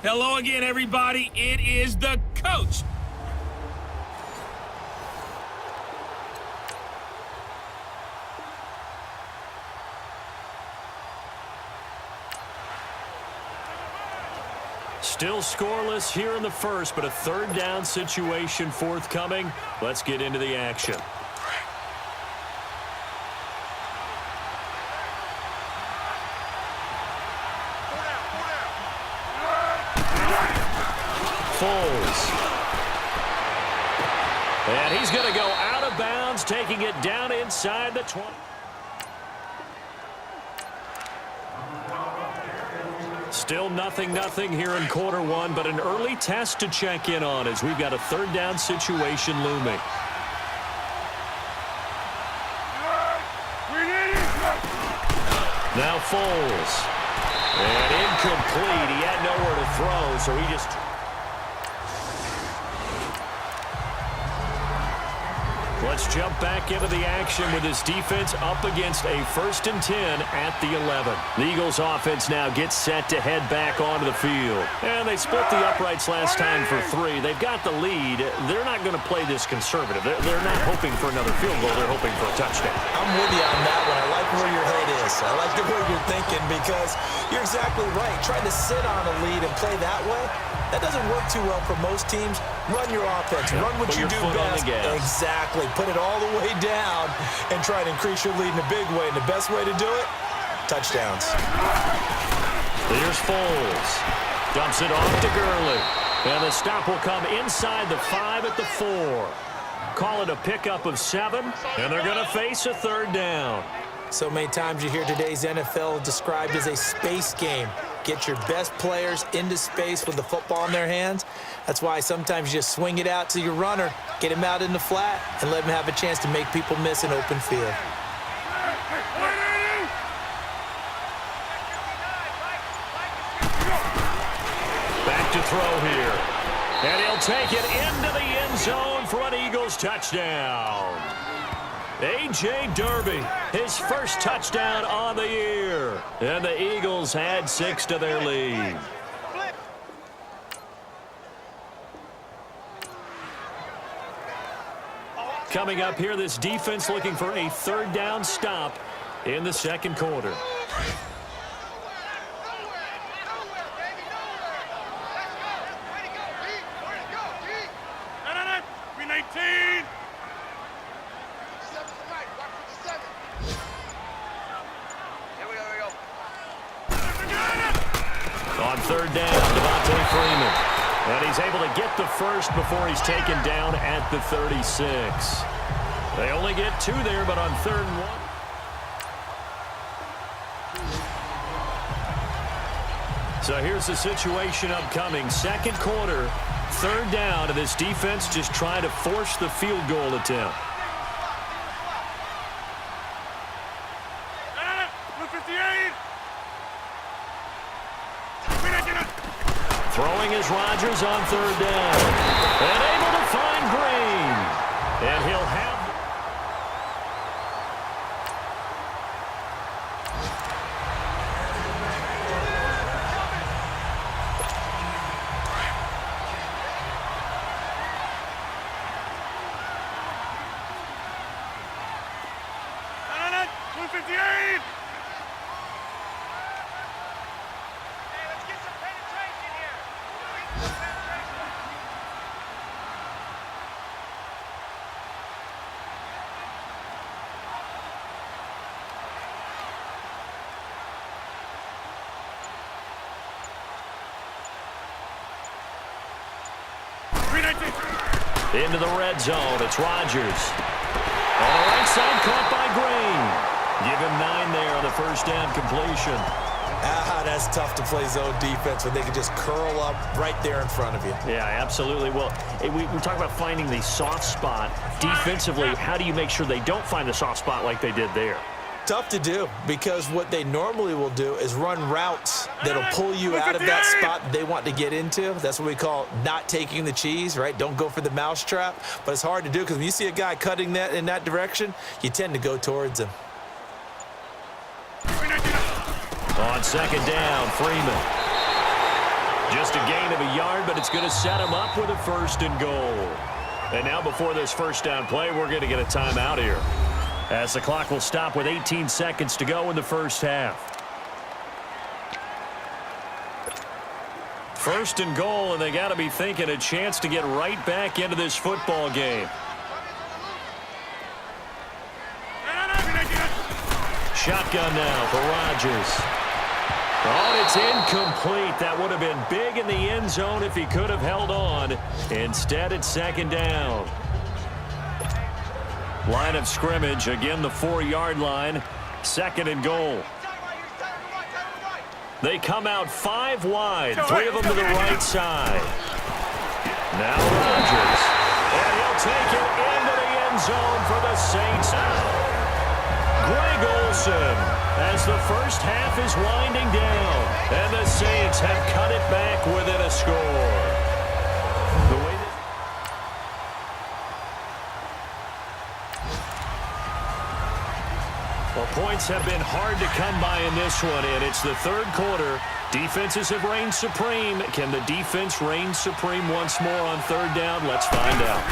Hello again, everybody. It is the coach. Still scoreless here in the first, but a third down situation forthcoming. Let's get into the action. And he's going to go out of bounds, taking it down inside the 20. Still nothing here in quarter one, but an early test to check in on as we've got a third down situation looming. Now Foles. And incomplete. He had nowhere to throw, so he just... Let's jump back into the action with this defense up against a 1st and 10 at the 11. The Eagles offense now gets set to head back onto the field. And they split the uprights last time for 3. They've got the lead. They're not going to play this conservative. They're not hoping for another field goal. They're hoping for a touchdown. I'm with you on that one. I like where your head is. I like the way you're thinking because you're exactly right. Trying to sit on a lead and play that way, that doesn't work too well for most teams. Run your offense. Run what you do best. Exactly. Put it all the way down and try to increase your lead in a big way. And the best way to do it, touchdowns. Here's Foles. Dumps it off to Gurley. And the stop will come inside the 5 at the 4. Call it a pickup of 7, and they're going to face a third down. So many times you hear today's NFL described as a space game. Get your best players into space with the football in their hands. That's why sometimes you just swing it out to your runner, get him out in the flat, and let him have a chance to make people miss an open field. Back to throw here. And he'll take it into the end zone for an Eagles touchdown. A.J. Derby, his first touchdown on the year. And the Eagles add 6 to their lead. Coming up here, this defense looking for a third down stop in the second quarter. On third down, Devontae Freeman. And he's able to get the first before he's taken down at the 36. They only get 2 there, but on 3rd and 1. So here's the situation upcoming. Second quarter, third down, and this defense just trying to force the field goal attempt. Throwing is Rodgers on third down. And able to find Green. And he'll have... Into the red zone, it's Rodgers. On the right side, caught by Green. Give him 9 there on the first down completion. That's tough to play zone defense when they can just curl up right there in front of you. Yeah, absolutely. Well, we talk about finding the soft spot. Defensively, how do you make sure they don't find the soft spot like they did there? Tough to do because what they normally will do is run routes that'll pull you out of that spot they want to get into. That's what we call not taking the cheese, right? Don't go for the mousetrap. But it's hard to do because when you see a guy cutting that in that direction, you tend to go towards him. On second down, Freeman. Just a gain of a yard, but it's going to set him up with a 1st and goal. And now before this first down play, we're going to get a timeout here, as the clock will stop with 18 seconds to go in the first half. 1st and goal, and they got to be thinking a chance to get right back into this football game. Shotgun now for Rodgers. Oh, it's incomplete. That would have been big in the end zone if he could have held on. Instead, it's 2nd down. Line of scrimmage, again the 4-yard line. 2nd and goal. They come out 5 wide, 3 of them to the right side. Now Rodgers. And he'll take it into the end zone for the Saints. Greg Olsen, as the first half is winding down, and the Saints have cut it back within a score. The way well, points have been hard to come by in this one, and it's the 3rd quarter. Defenses have reigned supreme. Can the defense reign supreme once more on 3rd down? Let's find out.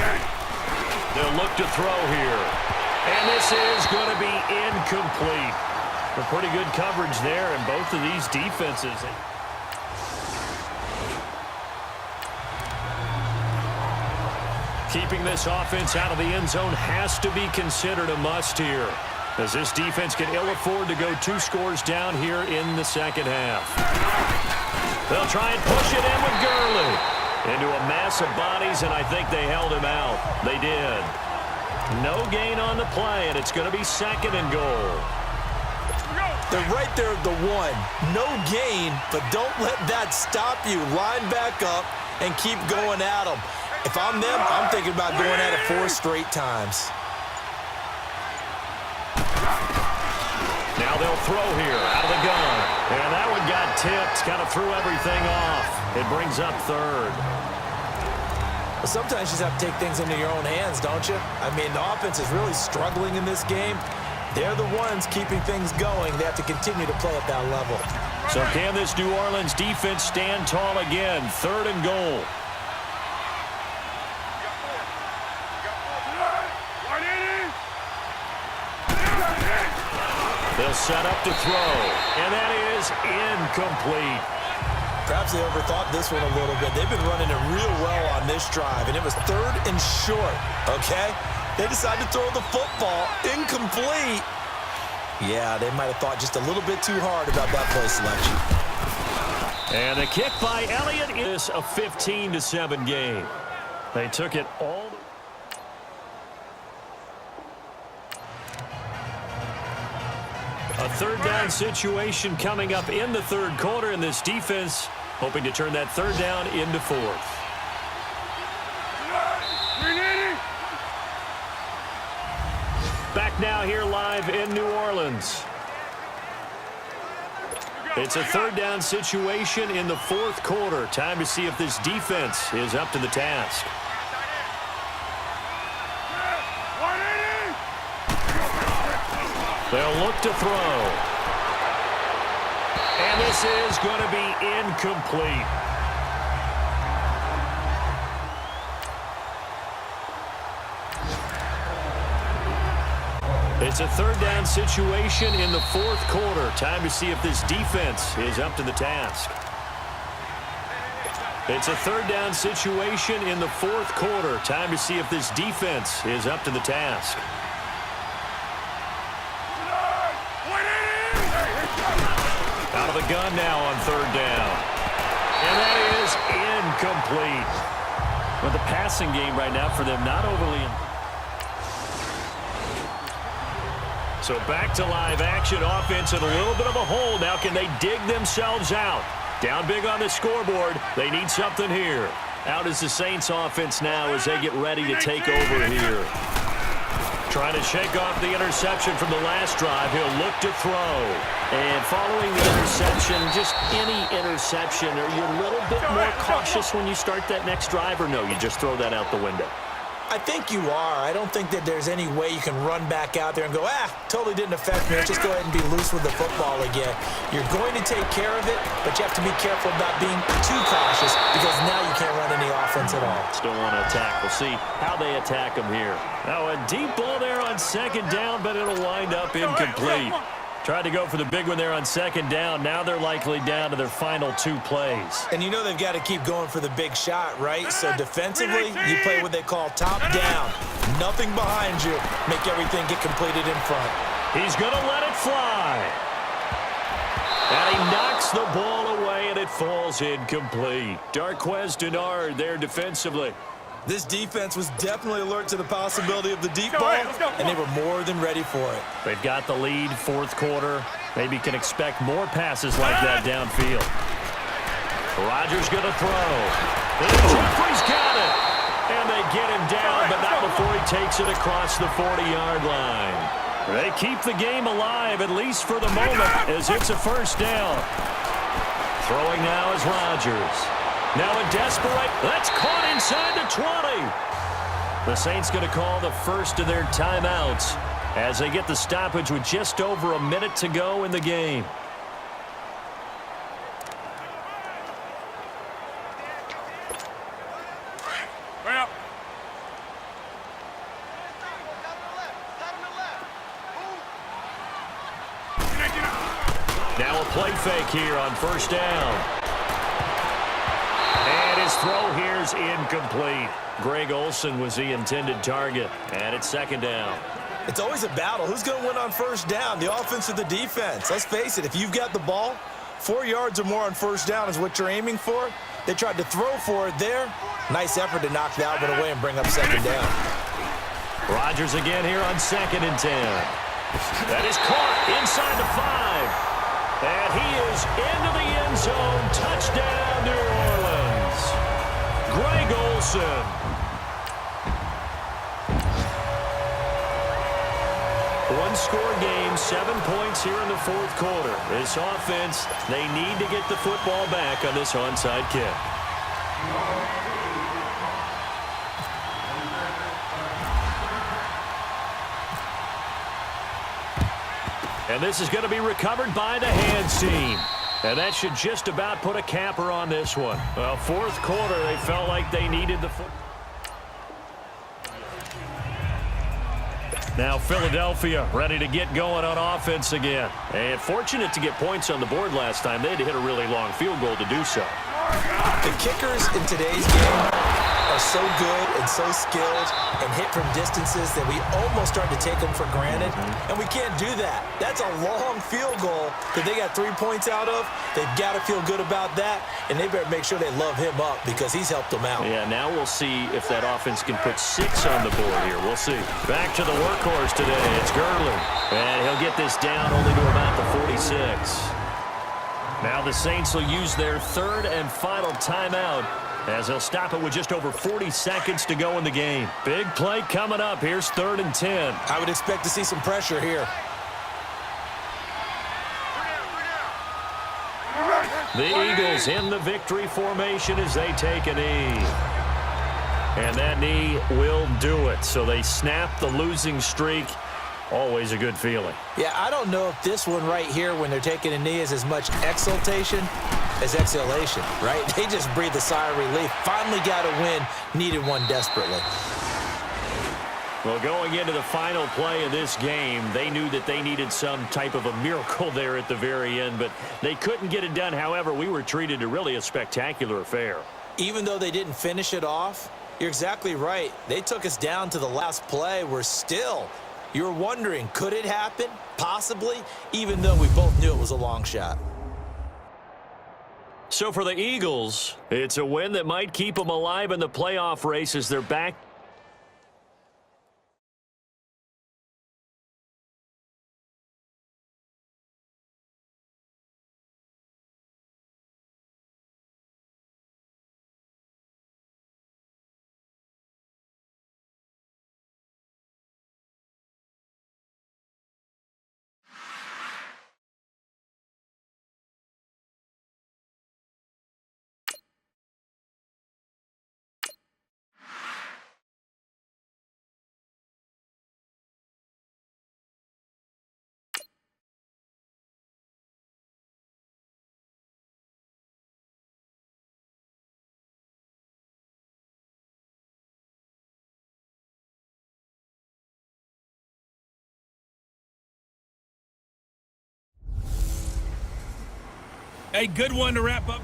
They'll look to throw here. And this is going to be incomplete. A pretty good coverage there in both of these defenses. Keeping this offense out of the end zone has to be considered a must here, as this defense can ill afford to go 2 scores down here in the second half. They'll try and push it in with Gurley into a mass of bodies, and I think they held him out. They did. No gain on the play, and it's going to be 2nd and goal. They're right there at the 1. No gain, but don't let that stop you. Line back up and keep going at them. If I'm them, I'm thinking about going at it 4 straight times. Now they'll throw here out of the gun. And that one got tipped, kind of threw everything off. It brings up 3rd. Well, sometimes you just have to take things into your own hands, don't you? I mean, the offense is really struggling in this game. They're the ones keeping things going. They have to continue to play at that level. So can this New Orleans defense stand tall again? 3rd and goal. They'll set up to throw, and that is incomplete. Perhaps they overthought this one a little bit. They've been running it real well on this drive, and it was 3rd and short, okay? They decided to throw the football incomplete. Yeah, they might have thought just a little bit too hard about that play selection. And a kick by Elliott is a 15-7 game. They took it all. A 3rd down situation coming up in the 3rd quarter, and this defense hoping to turn that 3rd down into 4th. Back now here live in New Orleans. It's a 3rd down situation in the 4th quarter. Time to see if this defense is up to the task. They'll look to throw. And this is going to be incomplete. It's a 3rd down situation in the 4th quarter. Time to see if this defense is up to the task. It's a 3rd down situation in the 4th quarter. Time to see if this defense is up to the task. Out of the gun now on 3rd down. And that is incomplete. But the passing game right now for them not overly. So back to live action. Offense in a little bit of a hole. Now can they dig themselves out? Down big on the scoreboard. They need something here. Out is the Saints offense now as they get ready to take over here. Trying to shake off the interception from the last drive. He'll look to throw. And following the interception, just any interception, are you a little bit more cautious when you start that next drive, or no, you just throw that out the window? I think you are. I don't think that there's any way you can run back out there and go, totally didn't affect me. Let's just go ahead and be loose with the football again. You're going to take care of it, but you have to be careful about being too cautious because now you can't run any offense at all. Still want to attack. We'll see how they attack him here. Now a deep ball there on second down, but it'll wind up incomplete. Tried to go for the big one there on second down. Now they're likely down to their final 2 plays. And you know they've got to keep going for the big shot, right? So defensively, you play what they call top down. Nothing behind you. Make everything get completed in front. He's going to let it fly. And he knocks the ball away, and it falls incomplete. Darquez Denard there defensively. This defense was definitely alert to the possibility of the deep ball, and they were more than ready for it. They've got the lead, fourth quarter. Maybe can expect more passes like that downfield. Rodgers going to throw. And Jeffrey's got it. And they get him down, but not before he takes it across the 40-yard line. They keep the game alive, at least for the moment, as it's a first down. Throwing now is Rodgers. Now a desperate, that's caught inside the 20. The Saints going to call the first of their timeouts as they get the stoppage with just over a minute to go in the game. Now a play fake here on first down. And his throw here's incomplete. Greg Olsen was the intended target. And it's second down. It's always a battle. Who's going to win on first down, the offense or the defense? Let's face it, if you've got the ball, 4 yards or more on first down is what you're aiming for. They tried to throw for it there. Nice effort to knock that one away and bring up second down. Rodgers again here on 2nd and 10. That is caught inside the 5. And he is into the end zone. Touchdown, New Orleans. Greg Olsen. One-score game, 7 points here in the fourth quarter. This offense, they need to get the football back on this onside kick. And this is going to be recovered by the hands team. And that should just about put a capper on this one. Well, fourth quarter, they felt like they needed the football. Now Philadelphia ready to get going on offense again. And fortunate to get points on the board last time. They had to hit a really long field goal to do so. The kickers in today's game are so good and so skilled and hit from distances that we almost start to take them for granted, and we can't do that. That's a long field goal that they got 3 points out of. They've got to feel good about that, and they better make sure they love him up because he's helped them out. Yeah, now we'll see if that offense can put 6 on the board here. We'll see. Back to the workhorse today. It's Gurley, and he'll get this down only to about the 46. Now the Saints will use their third and final timeout as they'll stop it with just over 40 seconds to go in the game. Big play coming up. Here's 3rd and 10. I would expect to see some pressure here. The Eagles in the victory formation as they take a knee. And that knee will do it. So they snap the losing streak. Always a good feeling. Yeah, I don't know if this one right here when they're taking a knee is as much exultation as exhalation, right? They just breathe a sigh of relief. Finally got a win. Needed one desperately. Well, going into the final play of this game, they knew that they needed some type of a miracle there at the very end, but they couldn't get it done. However, we were treated to really a spectacular affair. Even though they didn't finish it off, you're exactly right. They took us down to the last play. We're still... You're wondering, could it happen? Possibly, even though we both knew it was a long shot. So for the Eagles, it's a win that might keep them alive in the playoff race as they're back A good one to wrap up.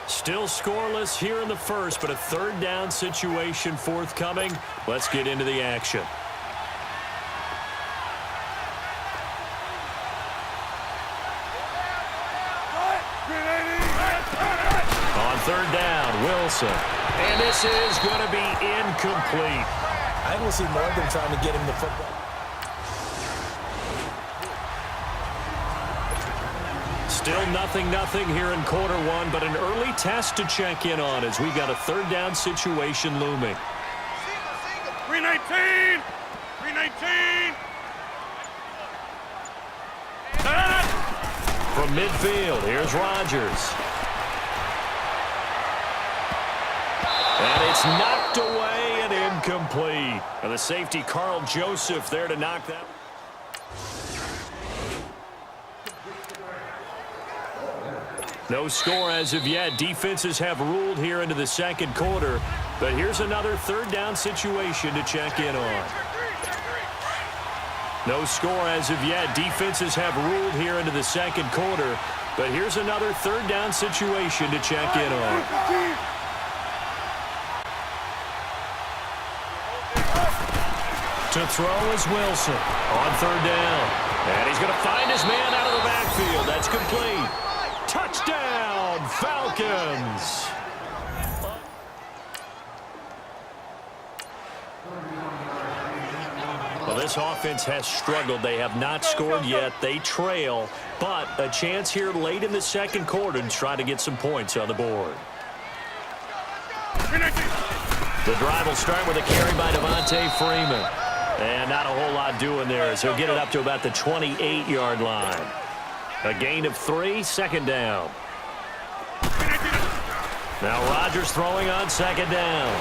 Still scoreless here in the first, but a third down situation forthcoming. Let's get into the action. On third down, Wilson. And this is going to be incomplete. I will see more of them trying to get him the football. Still nothing here in quarter one, but an early test to check in on as we got a third down situation looming. 319! 319! From midfield, here's Rodgers. And it's knocked away and incomplete. And the safety, Carl Joseph, there to knock that. No score as of yet. Defenses have ruled here into the second quarter. But here's another third down situation to check in on. No score as of yet. Defenses have ruled here into the second quarter. But here's another third down situation to check in on. To throw is Wilson on third down. And he's going to find his man out of the backfield. That's complete. Touchdown, Falcons. Well, this offense has struggled. They have not scored yet. They trail, but a chance here late in the second quarter to try to get some points on the board. The drive will start with a carry by Devontae Freeman. And not a whole lot doing there as he'll get it up to about the 28-yard line. A gain of 3, second down. Now Rodgers throwing on second down.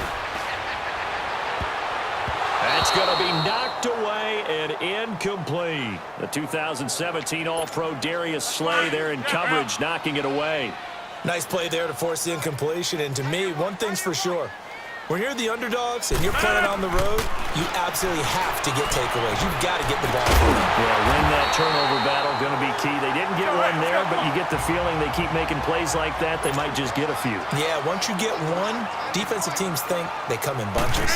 That's going to be knocked away and incomplete. The 2017 All-Pro Darius Slay there in coverage, knocking it away. Nice play there to force the incompletion. And to me, one thing's for sure. When you're the underdogs and you're playing on the road, you absolutely have to get takeaways. You've got to get the ball for them. Yeah, win that turnover battle, going to be key. They didn't get one there, but you get the feeling they keep making plays like that, they might just get a few. Yeah, once you get one, defensive teams think they come in bunches.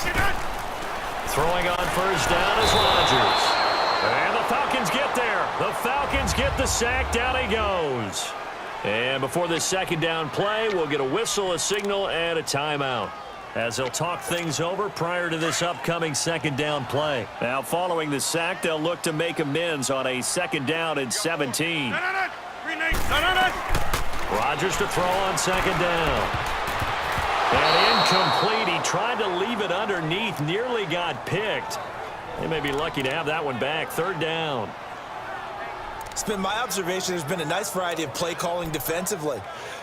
Throwing on first down is Rodgers. And the Falcons get there. The Falcons get the sack. Down he goes. And before this second down play, we'll get a whistle, a signal, and a timeout, as they'll talk things over prior to this upcoming second down play. Now, following the sack, they'll look to make amends on a second down and 17. Rodgers to throw on second down. And incomplete. He tried to leave it underneath, nearly got picked. They may be lucky to have that one back. Third down. It's been my observation there's been a nice variety of play calling defensively.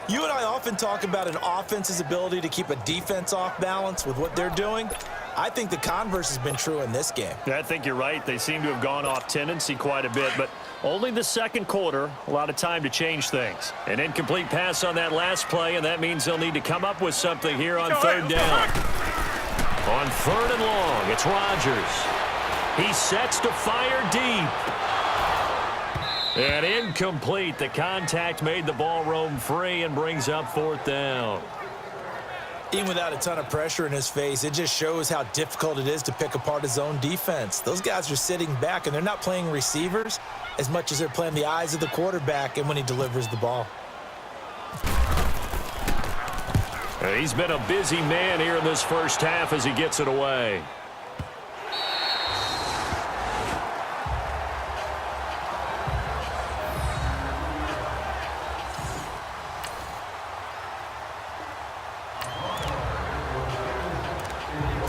You and I often talk about an offense's ability to keep a defense off balance with what they're doing. I think the converse has been true in this game. I think you're right. They seem to have gone off tendency quite a bit, but only the second quarter, a lot of time to change things. An incomplete pass on that last play, and that means they'll need to come up with something here on third down. On third and long, it's Rodgers. He sets to fire deep. And incomplete. The contact made the ball roam free and brings up fourth down. Even without a ton of pressure in his face, it just shows how difficult it is to pick apart his own defense. Those guys are sitting back, and they're not playing receivers as much as they're playing the eyes of the quarterback and when he delivers the ball. He's been a busy man here in this first half as he gets it away.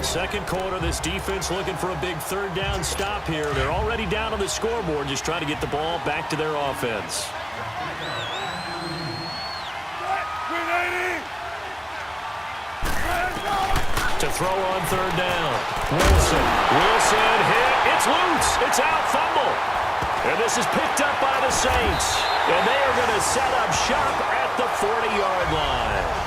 Second quarter, this defense looking for a big third down stop here. They're already down on the scoreboard, just trying to get the ball back to their offense. To throw on third down. Wilson hit. It's loose. It's out. Fumble. And this is picked up by the Saints. And they are going to set up shop at the 40-yard line.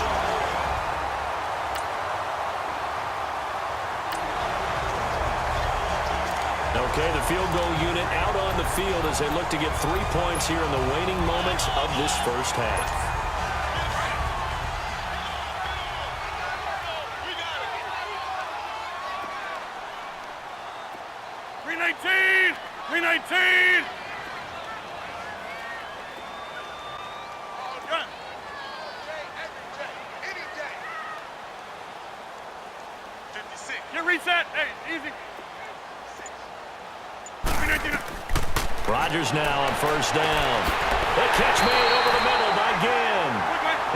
Okay, the field goal unit out on the field as they look to get 3 points here in the waning moments of this first half. 319! 319! Get reset. Hey, easy. 319. Rodgers now on first down. The catch made over the middle by Ginn.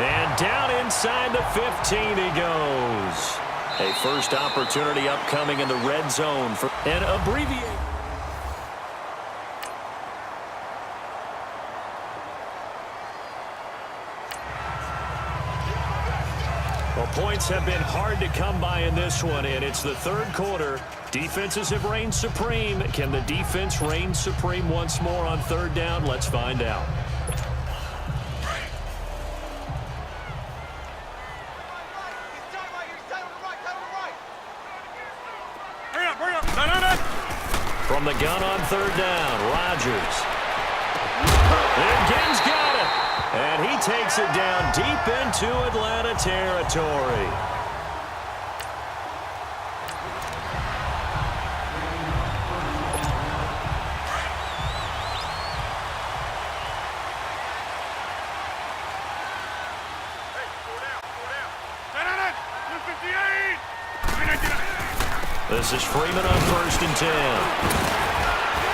And down inside the 15 he goes. A first opportunity upcoming in the red zone for an abbreviated. Well, points have been hard to come by in this one, and it's the third quarter. Defenses have reigned supreme. Can the defense reign supreme once more on third down? Let's find out. From the gun on third down, Rodgers. And Ginn's got it. And he takes it down deep into Atlanta territory. This is Freeman on first and 10.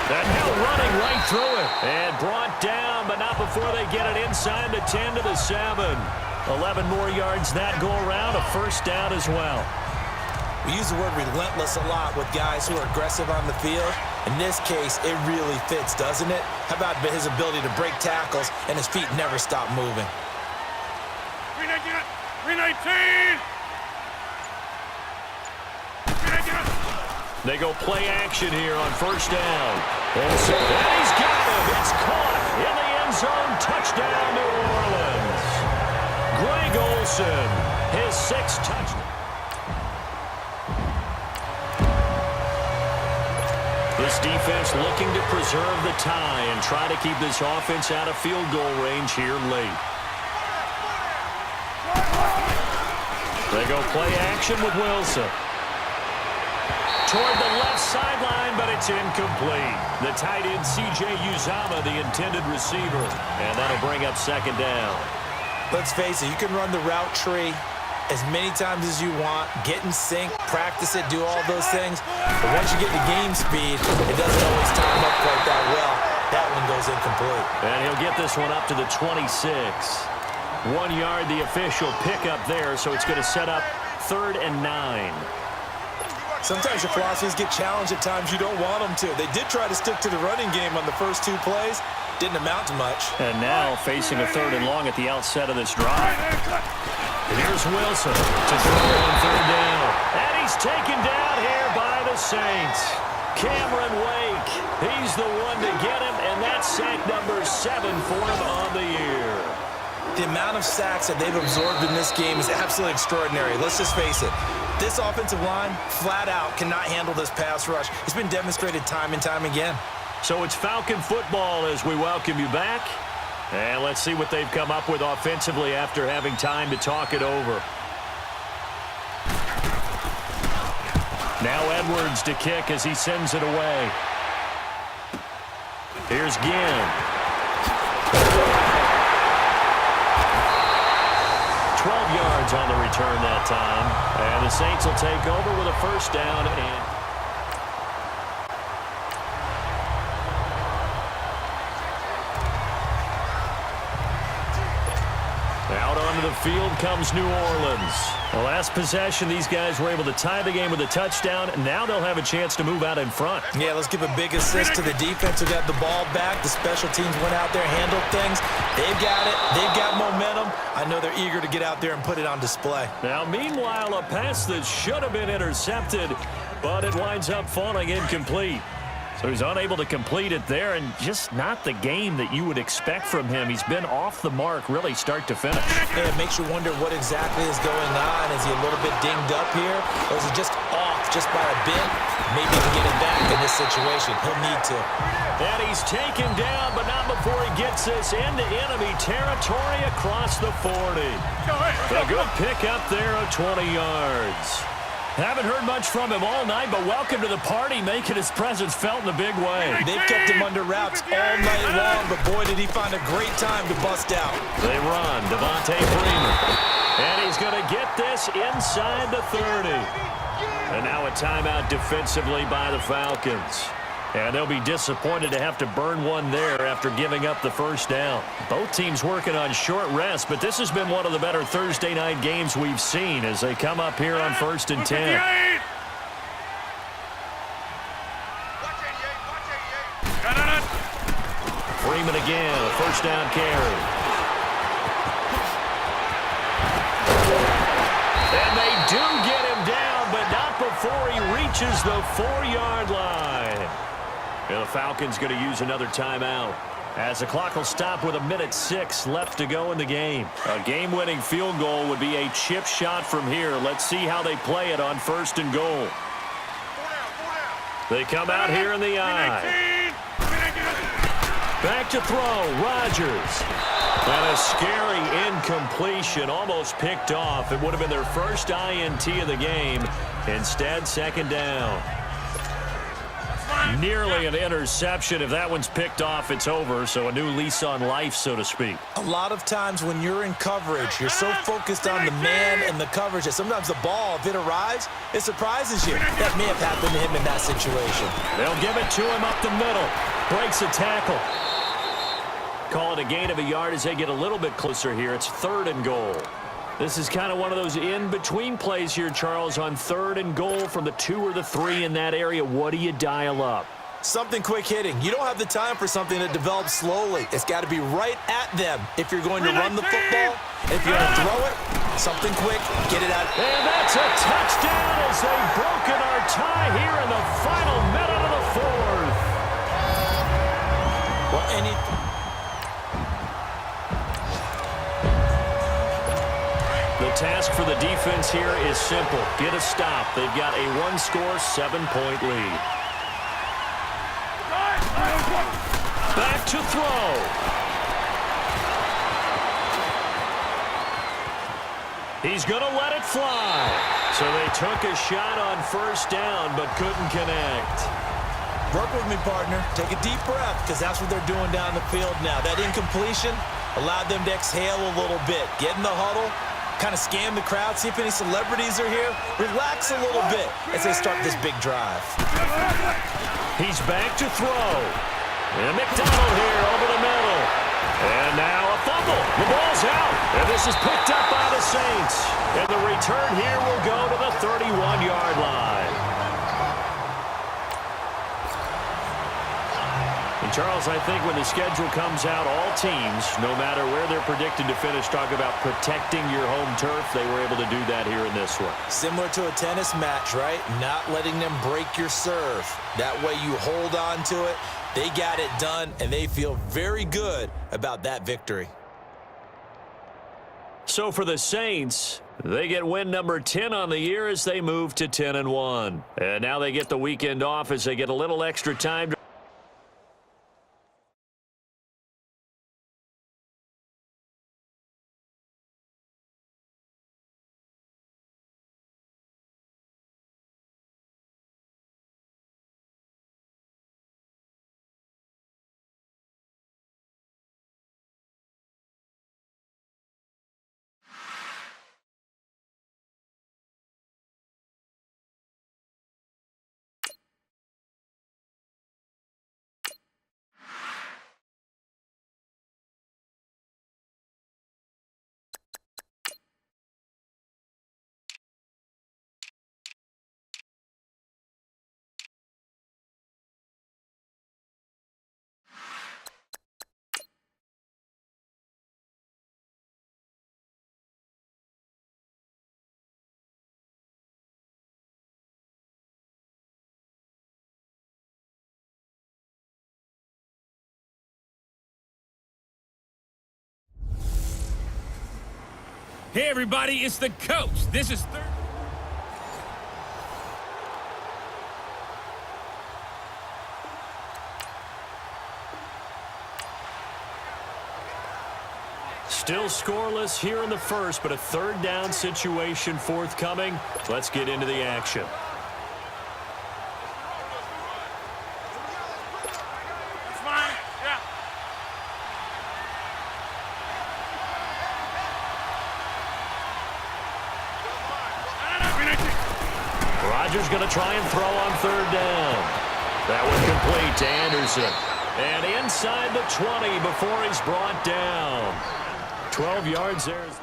That now running right through it. And brought down, but not before they get it inside the 10 to the 7. 11 more yards that go around, a first down as well. We use the word relentless a lot with guys who are aggressive on the field. In this case, it really fits, doesn't it? How about his ability to break tackles and his feet never stop moving? 319! They go play action here on first down. And he's got him. It's caught in the end zone. Touchdown, New Orleans. Greg Olsen, his 6th touchdown. This defense looking to preserve the tie and try to keep this offense out of field goal range here late. They go play action with Wilson. Toward the left sideline, but it's incomplete. The tight end, C.J. Uzomah, the intended receiver. And that'll bring up second down. Let's face it, you can run the route tree as many times as you want, get in sync, practice it, do all those things. But once you get to game speed, it doesn't always time up quite that well. That one goes incomplete. And he'll get this one up to the 26. 1 yard, the official pickup there, so it's going to set up 3rd and 9. Sometimes your philosophies get challenged at times you don't want them to. They did try to stick to the running game on the first 2 plays. Didn't amount to much. And now facing a 3rd and long at the outset of this drive. And here's Wilson to throw on 3rd down. And he's taken down here by the Saints. Cameron Wake, he's the one to get him, and that's sack number 7 for him on the year. The amount of sacks that they've absorbed in this game is absolutely extraordinary. Let's just face it. This offensive line, flat out, cannot handle this pass rush. It's been demonstrated time and time again. So it's Falcon football as we welcome you back. And let's see what they've come up with offensively after having time to talk it over. Now Edwards to kick as he sends it away. Here's Ginn. 12 yards on the return that time. And the Saints will take over with a first down. And out onto the field comes New Orleans. The last possession, these guys were able to tie the game with a touchdown. And now they'll have a chance to move out in front. Yeah, let's give a big assist to the defense who got the ball back. The special teams went out there, handled things. They've got it. They've got momentum. I know they're eager to get out there and put it on display. Now, meanwhile, a pass that should have been intercepted, but it winds up falling incomplete. So he's unable to complete it there, and just not the game that you would expect from him. He's been off the mark, really, start to finish. Yeah, it makes you wonder what exactly is going on. Is he a little bit dinged up here, or is he just off off just by a bit, maybe he can get it back in this situation. He'll need to. And he's taken down, but not before he gets this into enemy territory across the 40. A good pickup there of 20 yards. Haven't heard much from him all night, but welcome to the party, making his presence felt in a big way. They've kept him under wraps all night long, but boy, did he find a great time to bust out. They run, Devontae Freeman. And he's going to get this inside the 30. And now a timeout defensively by the Falcons. And they'll be disappointed to have to burn one there after giving up the first down. Both teams working on short rest, but this has been one of the better Thursday night games we've seen as they come up here on 1st and 10. Freeman again, a first down carry. And they do get him down, but not before he reaches the 4-yard line. And the Falcons going to use another timeout as the clock will stop with 1:06 left to go in the game. A game-winning field goal would be a chip shot from here. Let's see how they play it on 1st and goal. They come out here in the eye. Back to throw, Rodgers. And a scary incompletion, almost picked off. It would have been their first INT of the game. Instead, 2nd down. Nearly an interception. If that one's picked off, it's over. So a new lease on life, so to speak. A lot of times when you're in coverage, you're so focused on the man and the coverage that sometimes the ball, if it arrives, it surprises you. That may have happened to him in that situation. They'll give it to him up the middle. Breaks a tackle. Call it a gain of a yard as they get a little bit closer here. It's 3rd and goal. This is kind of one of those in-between plays here, Charles, on 3rd and goal from the 2 or the 3 in that area. What do you dial up? Something quick hitting. You don't have the time for something that develops slowly. It's got to be right at them if you're going to run the football. If you're going to throw it, something quick, get it out. And that's a touchdown as they've broken our tie here in the final minute of the 4th. Well, the task for the defense here is simple. Get a stop. They've got a 1-score, 7-point lead. Back to throw. He's going to let it fly. So they took a shot on 1st down, but couldn't connect. Work with me, partner. Take a deep breath, because that's what they're doing down the field now. That incompletion allowed them to exhale a little bit. Get in the huddle. Kind of scan the crowd, see if any celebrities are here. Relax a little bit as they start this big drive. He's back to throw. And McDonald here over the middle. And now a fumble. The ball's out. And this is picked up by the Saints. And the return here will go to the 31-yard line. And Charles, I think when the schedule comes out, all teams, no matter where they're predicted to finish, talk about protecting your home turf. They were able to do that here in this one. Similar to a tennis match, right? Not letting them break your serve. That way you hold on to it. They got it done, and they feel very good about that victory. So for the Saints, they get win number 10 on the year as they move to 10-1. And now they get the weekend off as they get a little extra time. Hey, everybody, it's the coach. This is third. Still scoreless here in the first, but a third down situation forthcoming. Let's get into the action. It's fine. Yeah. Rodgers going to try and throw on third down. That one complete to Anderson. And inside the 20 before he's brought down. 12 yards there. Let's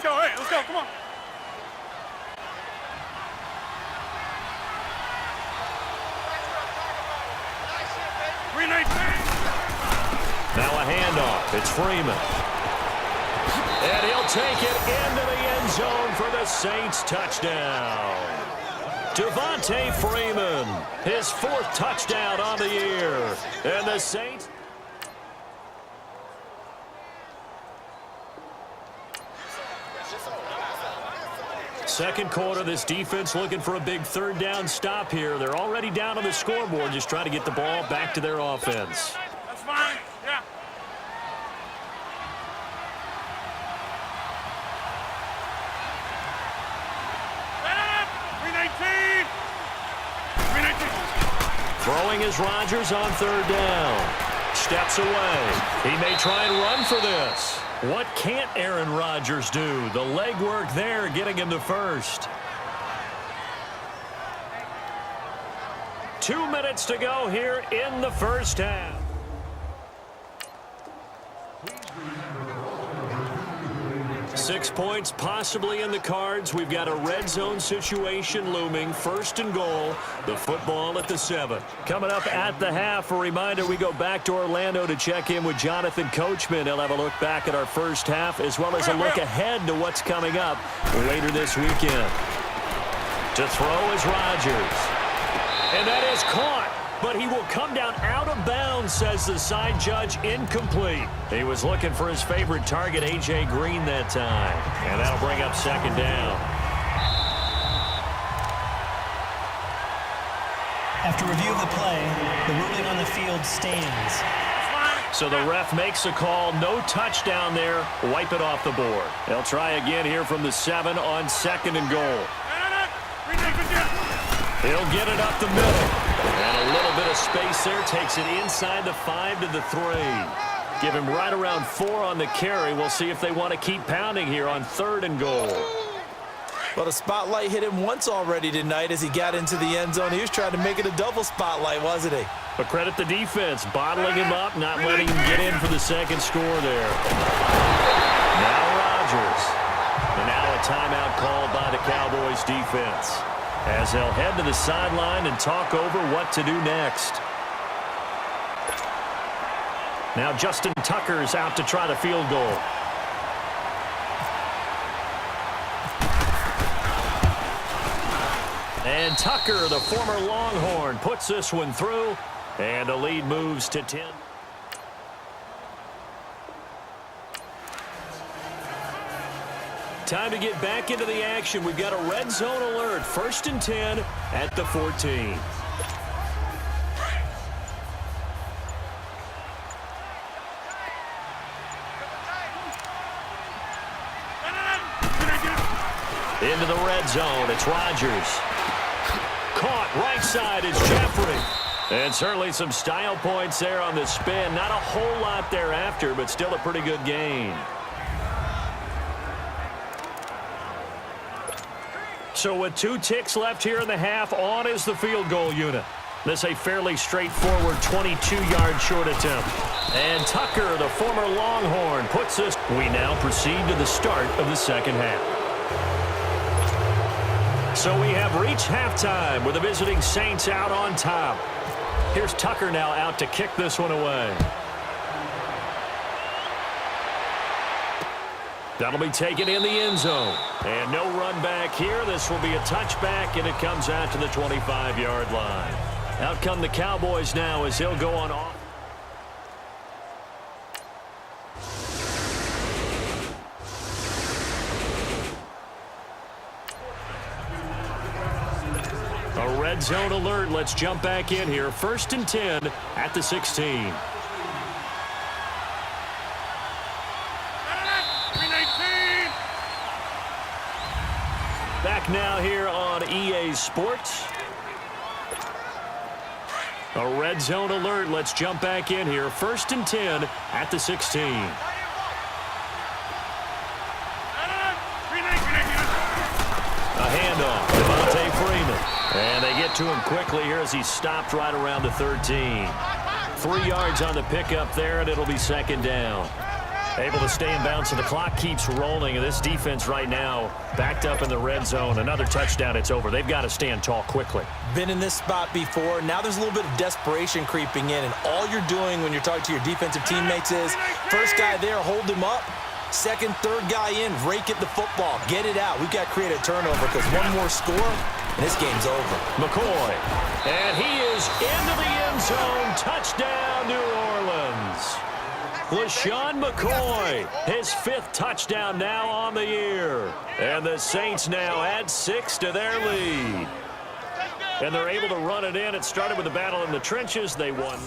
go. Hey, let's go. Come on. Now a handoff. It's Freeman. And he'll take it into the end zone for the Saints touchdown. Devontae Freeman, his 4th touchdown on the year. And the Saints... Second quarter, this defense looking for a big third down stop here. They're already down on the scoreboard, just trying to get the ball back to their offense. That's fine. Yeah. Throwing is Rodgers on third down. Steps away. He may try and run for this. What can't Aaron Rodgers do? The legwork there getting him the first. 2 minutes to go here in the first half. 6 points possibly in the cards. We've got a red zone situation looming. 1st and goal. The football at the 7. Coming up at the half, a reminder we go back to Orlando to check in with Jonathan Coachman. He'll have a look back at our first half as well as a look ahead to what's coming up later this weekend. To throw is Rodgers. And that is caught. But he will come down out of bounds, says the side judge. Incomplete. He was looking for his favorite target, A.J. Green, that time. And that'll bring up 2nd down. After review of the play, the ruling on the field stands. So the ref makes a call. No touchdown there. Wipe it off the board. They'll try again here from the 7 on 2nd and goal. He'll get it up the middle. And a little bit of space there. Takes it inside the 5 to the 3. Give him right around 4 on the carry. We'll see if they want to keep pounding here on 3rd and goal. Well, the spotlight hit him once already tonight as he got into the end zone. He was trying to make it a double spotlight, wasn't he? But credit the defense. Bottling him up, not letting him get in for the 2nd score there. Now Rodgers. And now a timeout called by the Cowboys defense, as they'll head to the sideline and talk over what to do next. Now Justin Tucker's out to try the field goal. And Tucker, the former Longhorn, puts this one through, and the lead moves to 10. Time to get back into the action. We've got a red zone alert. 1st and 10 at the 14. Into the red zone. It's Rodgers. Caught right side. It's Jeffrey. And certainly some style points there on the spin. Not a whole lot thereafter, but still a pretty good gain. So with 2 ticks left here in the half, on is the field goal unit. This a fairly straightforward 22-yard short attempt. And Tucker, the former Longhorn, puts this. We now proceed to the start of the 2nd half. So we have reached halftime with the visiting Saints out on top. Here's Tucker now out to kick this one away. That'll be taken in the end zone. And no run back here. This will be a touchback, and it comes out to the 25-yard line. Out come the Cowboys now as he'll go on off. A red zone alert. Let's jump back in here. 1st and 10 at the 16. 319. Back now here on EA Sports. A red zone alert. Let's jump back in here. 1st and 10 at the 16. A handoff. Devontae Freeman. And they get to him quickly here as he stopped right around the 13. 3 yards on the pickup there, and it'll be 2nd down. Able to stay in bounds, so the clock keeps rolling. And this defense right now backed up in the red zone. Another touchdown, it's over. They've got to stand tall quickly. Been in this spot before. Now there's a little bit of desperation creeping in. And all you're doing when you're talking to your defensive teammates is, first guy there, hold him up. Second, third guy in, rake at the football. Get it out. We've got to create a turnover because one more score, and this game's over. McCoy. And he is into the end zone. Touchdown, New Orleans. LaShawn McCoy, his 5th touchdown now on the year. And the Saints now add 6 to their lead. And they're able to run it in. It started with a battle in the trenches. They won.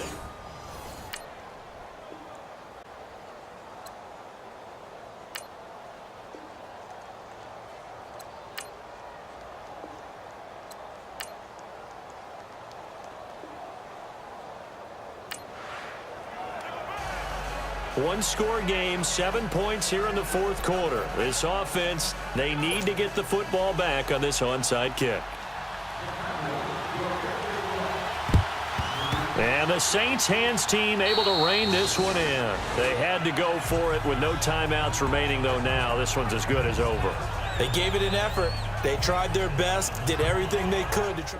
One-score game, 7 points here in the 4th quarter. This offense, they need to get the football back on this onside kick. And the Saints hands team able to rein this one in. They had to go for it with no timeouts remaining, though now. This one's as good as over. They gave it an effort. They tried their best, did everything they could to try.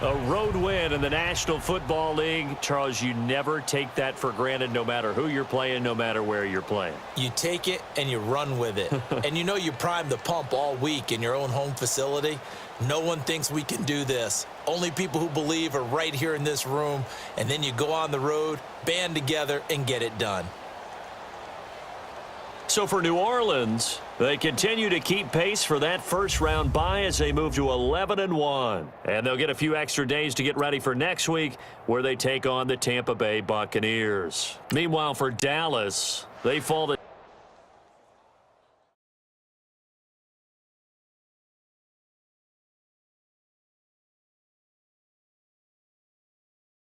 A road win in the National Football League. Charles, you never take that for granted no matter who you're playing, no matter where you're playing. You take it and you run with it. And you know you primed the pump all week in your own home facility. No one thinks we can do this. Only people who believe are right here in this room. And then you go on the road, band together, and get it done. So for New Orleans, they continue to keep pace for that first-round bye as they move to 11-1. And they'll get a few extra days to get ready for next week, where they take on the Tampa Bay Buccaneers. Meanwhile, for Dallas, they fall to